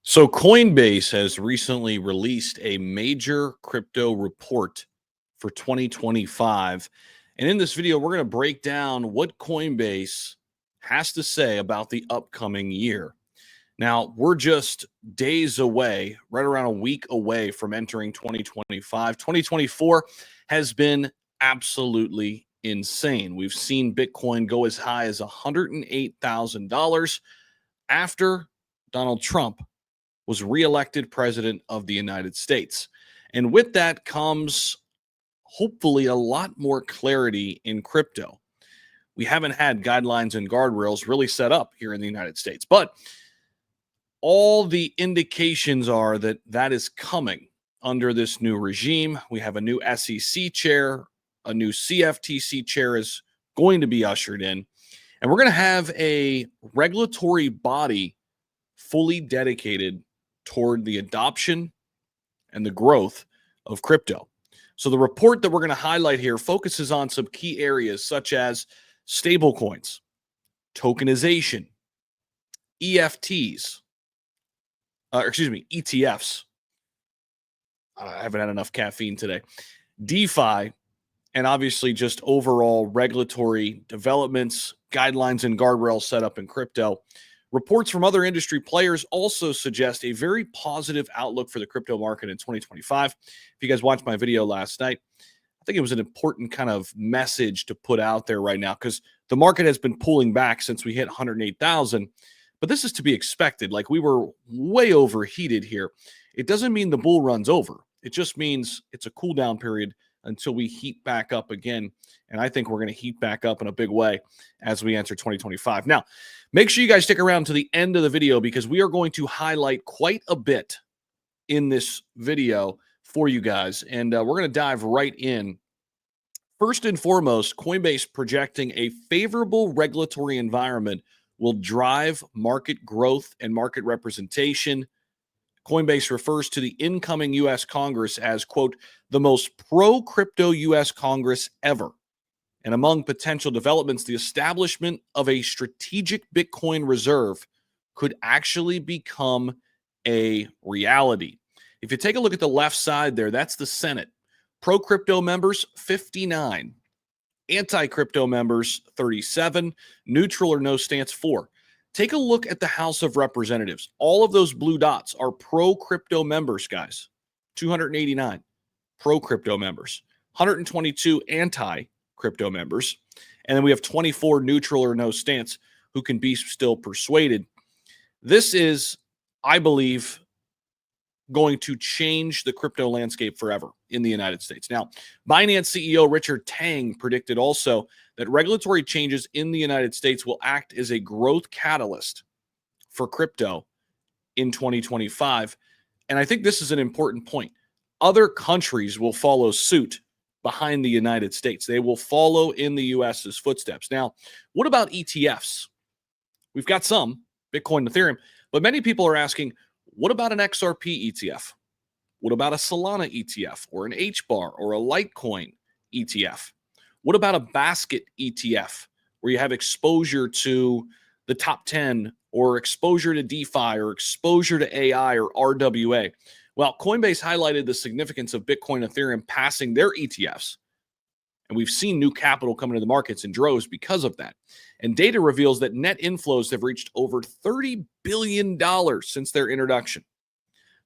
So Coinbase has recently released a major crypto report for 2025. And in this video, we're going to break down what Coinbase has to say about the upcoming year. Now, we're just days away, right around a week away from entering 2025. 2024 has been absolutely insane. We've seen Bitcoin go as high as $108,000 after Donald Trump was reelected president of the United States. And with that comes hopefully a lot more clarity in crypto. We haven't had guidelines and guardrails really set up here in the United States, but all the indications are that that is coming under this new regime. We have a new SEC chair, a new CFTC chair is going to be ushered in, and we're going to have a regulatory body fully dedicated toward the adoption and the growth of crypto. So the report that we're going to highlight here focuses on some key areas such as stablecoins, tokenization, EFTs, ETFs. I haven't had enough caffeine today. DeFi, and obviously just overall regulatory developments, guidelines, and guardrails set up in crypto. Reports from other industry players also suggest a very positive outlook for the crypto market in 2025. If you guys watched my video last night, I think it was an important kind of message to put out there right now because the market has been pulling back since we hit 108,000. But this is to be expected. Like, we were way overheated here. It doesn't mean the bull run's over. It just means it's a cool down period until we heat back up again. And I think we're going to heat back up in a big way as we enter 2025. Now, make sure you guys stick around to the end of the video because we are going to highlight quite a bit in this video for you guys. And we're going to dive right in. First and foremost, Coinbase projecting a favorable regulatory environment will drive market growth and market representation. Coinbase refers to the incoming U.S. Congress as, quote, the most pro-crypto U.S. Congress ever. And among potential developments, the establishment of a strategic Bitcoin reserve could actually become a reality. If you take a look at the left side there, that's the Senate. Pro-crypto members, 59. Anti-crypto members, 37. Neutral or no stance, 4. Take a look at the House of Representatives. All of those blue dots are pro-crypto members, guys. 289 pro-crypto members, 122 anti-crypto members, and then we have 24 neutral or no stance who can be still persuaded. This is, I believe, going to change the crypto landscape forever in the United States. Now, Binance CEO Richard Tang predicted also that regulatory changes in the United States will act as a growth catalyst for crypto in 2025. And I think this is an important point. Other countries will follow suit behind the United States. They will follow in the US's footsteps. Now, what about ETFs? We've got some, Bitcoin, Ethereum, but many people are asking, what about an XRP ETF? What about a Solana ETF or an HBAR or a Litecoin ETF? What about a basket ETF where you have exposure to the top 10 or exposure to DeFi or exposure to AI or RWA? Well, Coinbase highlighted the significance of Bitcoin, Ethereum passing their ETFs. And we've seen new capital come into the markets in droves because of that. And data reveals that net inflows have reached over $30 billion since their introduction.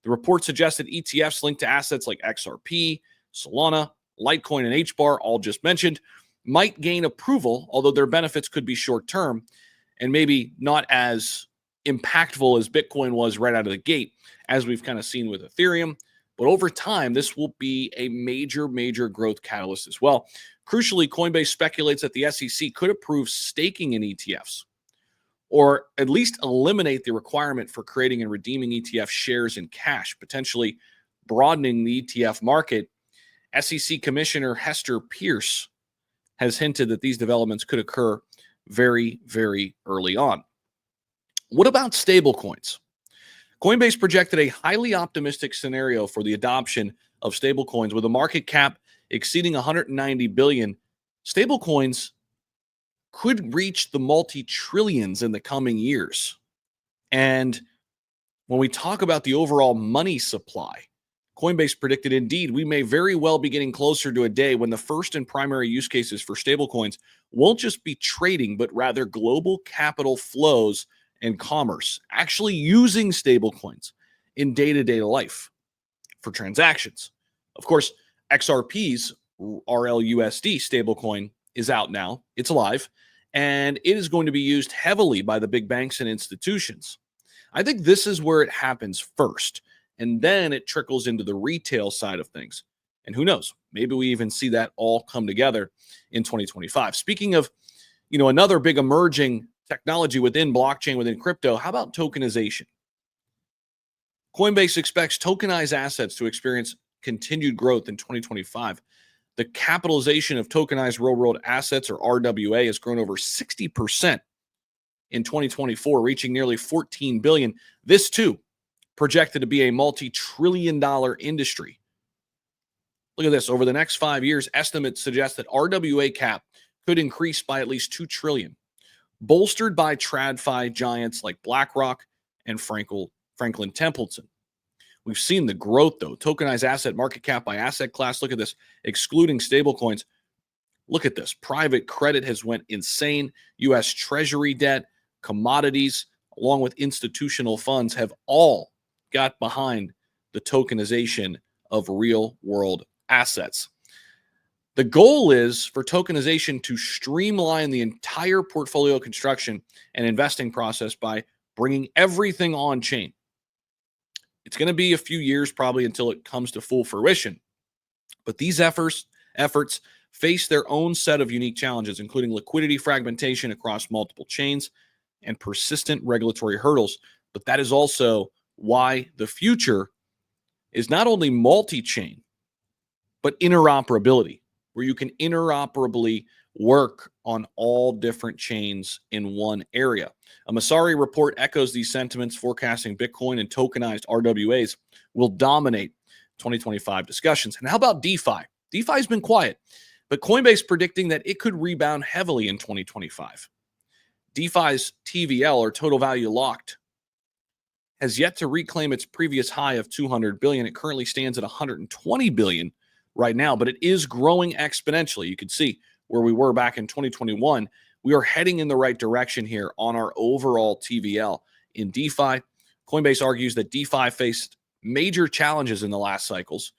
The report suggested ETFs linked to assets like XRP, Solana, Litecoin, and HBAR, all just mentioned, might gain approval, although their benefits could be short-term and maybe not as impactful as Bitcoin was right out of the gate, as we've kind of seen with Ethereum. But over time, this will be a major, major growth catalyst as well. Crucially, Coinbase speculates that the SEC could approve staking in ETFs, or at least eliminate the requirement for creating and redeeming ETF shares in cash, potentially broadening the ETF market. SEC Commissioner Hester Pierce has hinted that these developments could occur very, very early on. What about stablecoins? Coinbase projected a highly optimistic scenario for the adoption of stablecoins with a market cap exceeding 190 billion. Stablecoins could reach the multi-trillions in the coming years. And When we talk about the overall money supply, Coinbase predicted indeed we may very well be getting closer to a day when the first and primary use cases for stablecoins won't just be trading, but rather global capital flows and commerce, actually using stablecoins in day-to-day life for transactions. Of course, XRP's RLUSD stablecoin is out now. It's live, and it is going to be used heavily by the big banks and institutions. I think this is where it happens first, and then it trickles into the retail side of things. And who knows, maybe we even see that all come together in 2025. Speaking of, another big emerging technology within blockchain, within crypto, how about tokenization? Coinbase expects tokenized assets to experience continued growth in 2025. The capitalization of tokenized real-world assets, or RWA, has grown over 60% in 2024, reaching nearly $14 billion. This, too, projected to be a multi-trillion-dollar industry. Look at this. Over the next 5 years, estimates suggest that RWA cap could increase by at least $2 trillion, bolstered by TradFi giants like BlackRock and Franklin Templeton. We've seen the growth, though. Tokenized asset market cap by asset class. Look at this. Excluding stablecoins. Look at this. Private credit has went insane. U.S. Treasury debt, commodities, along with institutional funds have all got behind the tokenization of real-world assets. The goal is for tokenization to streamline the entire portfolio construction and investing process by bringing everything on chain. It's going to be a few years probably until it comes to full fruition. But these efforts face their own set of unique challenges, including liquidity fragmentation across multiple chains and persistent regulatory hurdles. But that is also why the future is not only multi-chain, but interoperability, where you can interoperably work on all different chains in one area. A Masari report echoes these sentiments, forecasting Bitcoin and tokenized RWAs will dominate 2025 discussions. And how about DeFi? DeFi has been quiet, but Coinbase predicting that it could rebound heavily in 2025. DeFi's TVL, or total value locked, has yet to reclaim its previous high of $200 billion. It currently stands at $120 billion right now, but it is growing exponentially. You can see where we were back in 2021. We are heading in the right direction here on our overall TVL in DeFi. Coinbase argues that DeFi faced major challenges in the last cycles,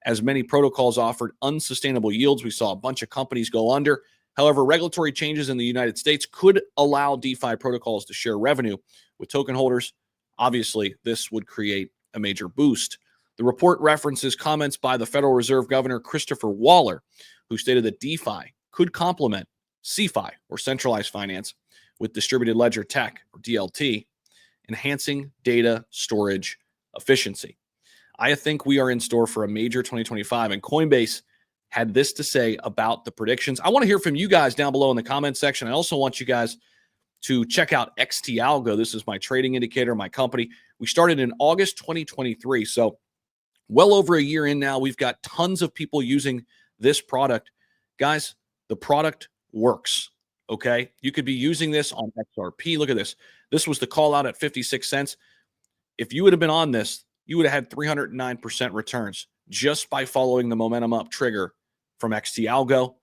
as many protocols offered unsustainable yields. We saw a bunch of companies go under. However, regulatory changes in the United States could allow DeFi protocols to share revenue with token holders. Obviously, this would create a major boost. The report references comments by the Federal Reserve Governor Christopher Waller, who stated that DeFi could complement CeFi, or centralized finance, with distributed ledger tech, or DLT, enhancing data storage efficiency. I think we are in store for a major 2025, and Coinbase had this to say about the predictions. I want to hear from you guys down below in the comment section. I also want you guys to check out XT Algo. This is my trading indicator, my company. We started in August 2023, so well over a year in now. We've got tons of people using this product. Guys, the product works, okay? You could be using this on XRP. Look at this. This was the call out at 56 cents. If you would have been on this, you would have had 309% returns just by following the momentum up trigger from XT Algo.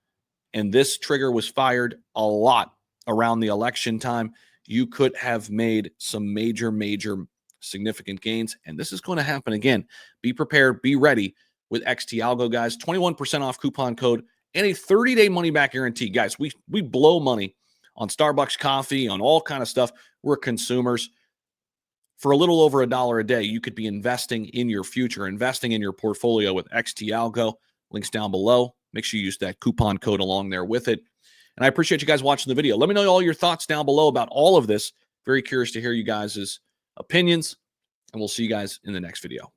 And this trigger was fired a lot around the election time. You could have made some major significant gains, and this is going to happen again. Be prepared, be ready with XT Algo, guys. 21% off coupon code and a 30-day money-back guarantee. Guys, we blow money on Starbucks coffee, on all kind of stuff. We're consumers. For a little over $1 a day, you could be investing in your future, investing in your portfolio with XT Algo. Links down below. Make sure you use that coupon code along there with it. And I appreciate you guys watching the video. Let me know all your thoughts down below about all of this. Very curious to hear you guys' opinions, and we'll see you guys in the next video.